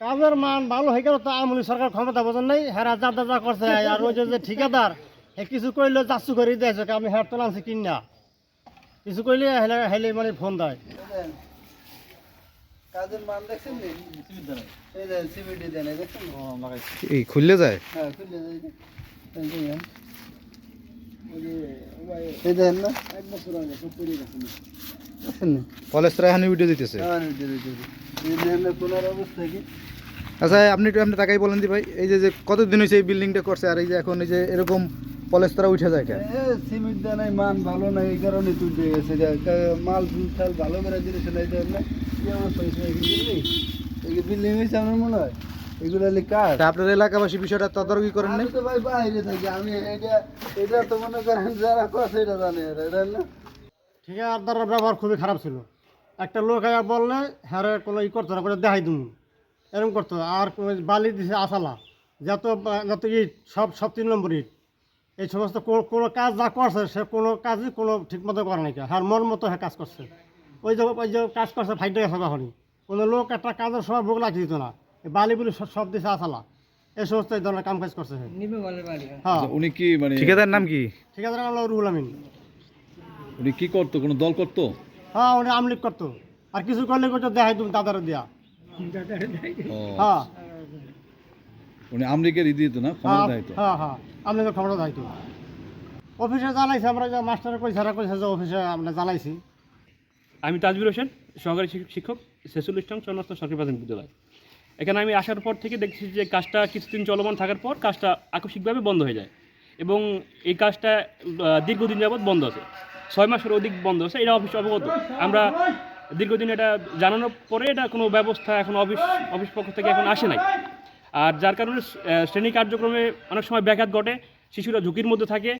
কাজের মান ভালো হয়ে গেল তো আমলি সরকার ক্ষমতা বোঝেন নাই হ্যাঁ যা করছে আর ওই যে ঠিকাদার কিছু কইলে চাচ্ছু করে দিয়েছে আমি হ্যাঁ তো আনছি কিনা কিছু কইলে হেলে হেলে মানে ফোন দেয়। কাজের মান দেখছেন নি? এই যে সিমেন্ট দেন দেখছেন? এই খুললে যায়। হ্যাঁ খুলে যায় এই যে এই দেন না এক বছর আগে সব পড়ে গেছে দেখছেন না? পলেস্তারা এখানে ভিডিও দিতেছে। হ্যাঁ এই দেন না কোনার অবস্থা কি? আচ্ছা আপনি একটু আপনি টাকাই বলেন দি ভাই, এই যে কতদিন হয়েছে এই বিল্ডিংটা করছে আর এই যে এখন এই যে এরকম পলেস্তারা উঠে যায় কেন? সিমেন্ট দেন নাই মান ভালো নাই এই কারণে তুলতে গেছে মাল ফুল ভালো করে দিয়েছে না দেন না কি অবস্থা হয়েছে এই বিল্ডিং হয়েছে আমার মনে হয় এগুলো কাজ। তা আপনার এলাকাবাসী বিষয়টা তদারকি করেন নাই? আমি তো ভাই বাইরে থাকি আমি এটা তো মনে করেন যারা কথা এটা জানে এটা না। ঠিকাদারের ব্যবহার খুবই খারাপ ছিল। একটা লোক আয়া বললে হ্যাঁ কোনো ই করতো না করে দেখাই তুমি এরকম করতো আর বালি দিছে আসালা যত যত ইট সব 3 নম্বর ইট এই সমস্ত কোনো কাজ যা করছে সে কোনো কাজই কোনো ঠিক মতো করে নাই হ্যাঁ মন মতো হ্যাঁ কাজ করছে ওই যে কাজ করছে ফাইটে গেছে তখনই কোনো লোক একটা কাজের সময় ভোগ লাগতে দিত না এই বালি বুলি সব দিছে আসালা এই সমস্ত এই ধরনের কাম কাজ করছে হ্যাঁ। উনি কি মানে ঠিকাদার নাম কি? ঠিকাদার নাম হলো রুহুল আমিন। উনি কি করতো, কোনো দল করতো? হ্যাঁ উনি আমলিক করতো আর কিছু করলে করতো দেখাই তুমি দাদারে দেয়া ও, হ্যাঁ উনি আমলিগের দিত না, ক্ষমতা দায়িত্ব। হ্যাঁ হ্যাঁ আমলিগের ক্ষমতা দায়িত্ব অফিসে জানাইছি আমরা যে মাস্টারের কই সারা কইছে যে অফিসে আমরা জানাইছি। আমি তাজবির হোসেন, সহকারী শিক্ষক, 46 নং চন্দ্রস্থ সরকারি প্রাথমিক বিদ্যালয়। এখানে আমি আসার পর থেকে দেখছি যে কাজটা কিছুদিন চলমান থাকার পর কাজটা আকস্মিকভাবে বন্ধ হয়ে যায় এবং এই কাজটা দীর্ঘদিন যাবৎ বন্ধ আছে, 6 মাসের অধিক বন্ধ আছে। এটা অফিস অবগত, আমরা দীর্ঘদিন এটা জানানোর পরে এটা কোনো ব্যবস্থা এখন অফিস পক্ষ থেকে এখন আসে নাই। আর যার কারণে শ্রেণী কার্যক্রমে অনেক সময় ব্যাঘাত ঘটে, শিশুরা ঝুঁকির মধ্যে থাকে।